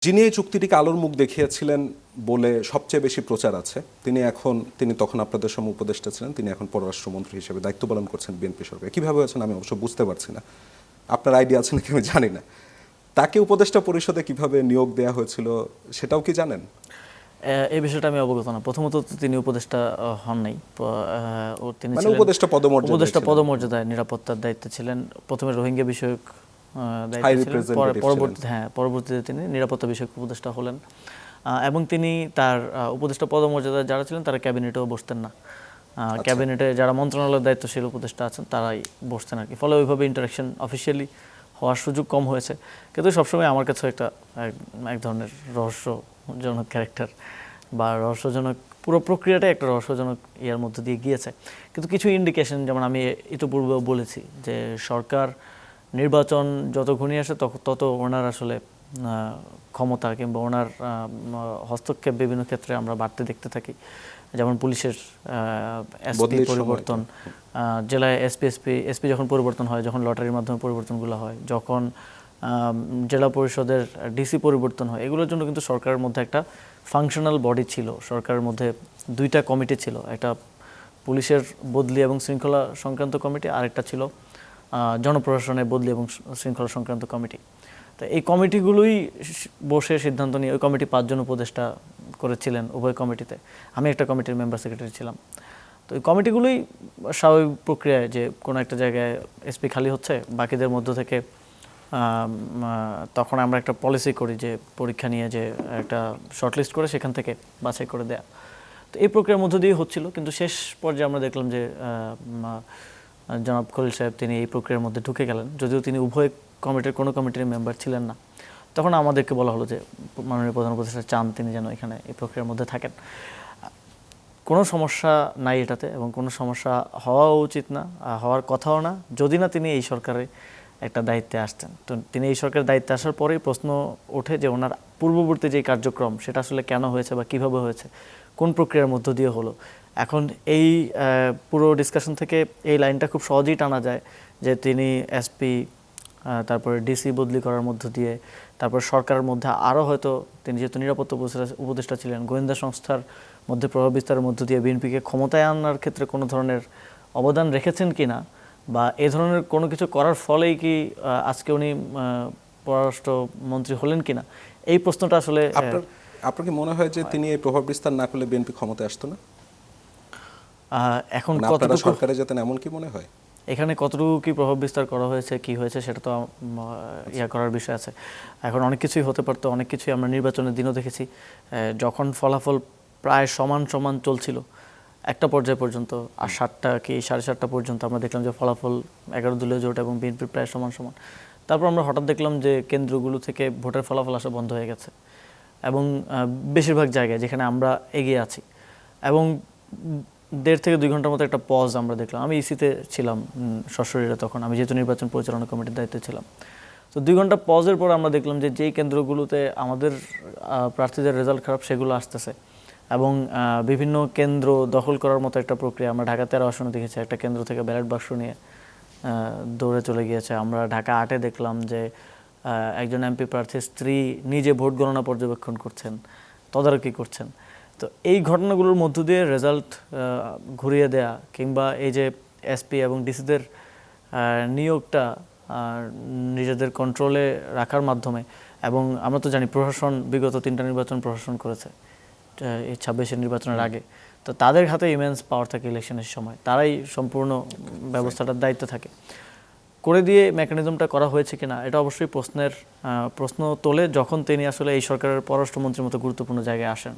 যিনি এই চুক্তিটিকে আলোর মুখ দেখিয়েছিলেন বলে সবচেয়ে বেশি প্রচার আছে, তিনি তখন আপনাদের সময় উপদেষ্টা ছিলেন, তিনি এখন পররাষ্ট্রমন্ত্রী হিসেবে দায়িত্ব পালন করছেন বিএনপি সরকারে। কীভাবে হয়েছেন আমি অবশ্য বুঝতে পারছি না, আপনার আইডিয়া আছে নাকি আমি জানি না। তাকে উপদেষ্টা পরিষদে কিভাবে নিয়োগ দেওয়া হয়েছিল সেটাও কি জানেন? এই বিষয়টা আমি অবগত না। প্রথমত তিনি উপদেষ্টা হন নাই, তিনি উপদেষ্টা পদমর্যাদায় নিরাপত্তার দায়িত্বে ছিলেন। প্রথমে রোহিঙ্গা বিষয়ক পরবর্তীতে তিনি নিরাপত্তা বিষয়ক উপদেষ্টা হলেন এবং তিনি তার উপদেষ্টা পদমর্যাদায় যারা ছিলেন তারা ক্যাবিনেটেও বসতেন না। ক্যাবিনেটে যারা মন্ত্রণালয়ের দায়িত্বশীল উপদেষ্টা আছেন তারাই বসতেন আর কি। ফলে ওইভাবে ইন্টারাকশন অফিসিয়ালি হওয়ার সুযোগ কম হয়েছে। কিন্তু সবসময় আমার কাছে এক ধরনের রহস্যজনক ক্যারেক্টার বা রহস্যজনক পুরো প্রক্রিয়াটাই একটা রহস্যজনক ইয়ার মধ্যে দিয়ে গিয়েছে। কিন্তু কিছু ইন্ডিকেশন, যেমন আমি ইতিপূর্বেও বলেছি যে সরকার নির্বাচন যত ঘনিয়ে আসে তত ওনার আসলে ক্ষমতা কিংবা ওনার হস্তক্ষেপ বিভিন্ন ক্ষেত্রে আমরা বাড়তে দেখতে থাকি। যেমন পুলিশের এসপি পরিবর্তন, জেলায় এসপি যখন পরিবর্তন হয়, যখন লটারির মাধ্যমে পরিবর্তনগুলো হয়, যখন জেলা পরিষদের ডিসি পরিবর্তন হয়, এগুলোর জন্য কিন্তু সরকারের মধ্যে একটা ফাংশনাল বডি ছিল। সরকারের মধ্যে দুইটা কমিটি ছিল, একটা পুলিশের বদলি এবং শৃঙ্খলা সংক্রান্ত কমিটি, আরেকটা ছিল জনপ্রশাসনের বদলি এবং শৃঙ্খলা সংক্রান্ত কমিটি। তো এই কমিটিগুলোই বসে সিদ্ধান্ত নিয়ে, ওই কমিটি 5 জন উপদেষ্টা করেছিলেন উভয় কমিটিতে। আমি একটা কমিটির মেম্বার সেক্রেটারি ছিলাম। তো এই কমিটিগুলোই স্বাভাবিক প্রক্রিয়ায় যে কোনো একটা জায়গায় এসপি খালি হচ্ছে, বাকিদের মধ্য থেকে তখন আমরা একটা পলিসি করি যে পরীক্ষা নিয়ে যে একটা শর্টলিস্ট করে সেখান থেকে বাছাই করে দেয়া। তো এই প্রক্রিয়ার মধ্য দিয়েই হচ্ছিল। কিন্তু শেষ পর্যায়ে আমরা দেখলাম যে জনাব খলিল সাহেব তিনি এই প্রক্রিয়ার মধ্যে ঢুকে গেলেন, যদিও তিনি উভয় কোনো কমিটির মেম্বার ছিলেন না। তখন আমাদেরকে বলা হলো যে মাননীয় প্রধান উপদেষ্টা চান তিনি যেন এখানে এই প্রক্রিয়ার মধ্যে থাকেন। কোনো সমস্যা নাই এটাতে এবং কোনো সমস্যা হওয়াও উচিত না, হওয়ার কথাও না, যদি না তিনি এই সরকারে একটা দায়িত্বে আসতেন। তো তিনি এই সরকারের দায়িত্বে আসার পরেই প্রশ্ন ওঠে যে ওনার পূর্ববর্তী যে কার্যক্রম সেটা আসলে কেন হয়েছে বা কিভাবে হয়েছে, কোন প্রক্রিয়ার মধ্য দিয়ে হলো। এখন এই পুরো ডিসকাশন থেকে এই লাইনটা খুব সহজেই টানা যায় যে তিনি এসপি, তারপরে ডিসি বদলি করার মধ্য দিয়ে, তারপর সরকারের মধ্যে আরও হয়তো তিনি যেহেতু নিরাপত্তা উপদেষ্টা ছিলেন, গোয়েন্দা সংস্থার মধ্যে প্রভাব বিস্তারের মধ্য দিয়ে বিএনপিকে ক্ষমতায় আনার ক্ষেত্রে কোনো ধরনের অবদান রেখেছেন কি না, বা এ ধরনের কোনো কিছু করার ফলেই কি আজকে উনি পররাষ্ট্রমন্ত্রী হলেন কিনা, এই প্রশ্নটা আসলে আপনার কি মনে হয় যে তিনি এই প্রভাব বিস্তার না করলে বিএনপি ক্ষমতায় আসতো না? এখন কতটুকু সরকারে যেতেন এমন কি মনে হয়? এখানে কতটুকু কি প্রভাব বিস্তার করা হয়েছে, কি হয়েছে সেটা তো করার বিষয় আছে। এখন অনেক কিছুই হতে পারতো, অনেক কিছুই আমরা নির্বাচনের দিনও দেখেছি। যখন ফলাফল প্রায় সমান চলছিল একটা পর্যায় পর্যন্ত, আর 7টা কি 7:30 পর্যন্ত আমরা দেখলাম যে ফলাফল 11 দলীয় জোট এবং বিএনপির প্রায় সমান। তারপর আমরা হঠাৎ দেখলাম যে কেন্দ্রগুলো থেকে ভোটের ফলাফল আসা বন্ধ হয়ে গেছে এবং বেশিরভাগ জায়গায় যেখানে আমরা এগিয়ে আছি, এবং 1.5 থেকে 2 ঘন্টার মতো একটা পজ আমরা দেখলাম। আমি ইসিতে ছিলাম সশরীরে, তখন আমি যেহেতু নির্বাচন পরিচালনা কমিটির দায়িত্বে ছিলাম। তো 2 ঘন্টা পজের পর আমরা দেখলাম যে যেই কেন্দ্রগুলোতে আমাদের প্রার্থীদের রেজাল্ট খারাপ সেগুলো আসতেছে, এবং বিভিন্ন কেন্দ্র দখল করার মতো একটা প্রক্রিয়া আমরা ঢাকা 13 আসনে দেখেছি। একটা কেন্দ্র থেকে ব্যালট বাক্স নিয়ে দৌড়ে চলে গিয়েছে। আমরা ঢাকা 8-এ দেখলাম যে একজন এমপি প্রার্থীর স্ত্রী নিজে ভোট গণনা পর্যবেক্ষণ করছেন, তদারকি করছেন। তো এই ঘটনাগুলোর মধ্য দিয়ে রেজাল্ট ঘুরিয়ে দেয়া কিংবা এই যে এসপি এবং ডিসিদের নিয়োগটা নিজেদের কন্ট্রোলে রাখার মাধ্যমে, এবং আমরা তো জানি প্রশাসন বিগত 3টা নির্বাচন প্রশাসন করেছে এই 26-এর নির্বাচনের আগে, তো তাদের হাতে ইমেন্স পাওয়ার থাকে ইলেকশনের সময়, তারাই সম্পূর্ণ ব্যবস্থাটার দায়িত্ব থাকে। করে দিয়ে মেকানিজমটা করা হয়েছে কিনা এটা অবশ্যই প্রশ্ন তোলে যখন তিনি আসলে এই সরকারের পররাষ্ট্রমন্ত্রীর মতো গুরুত্বপূর্ণ জায়গায় আসেন।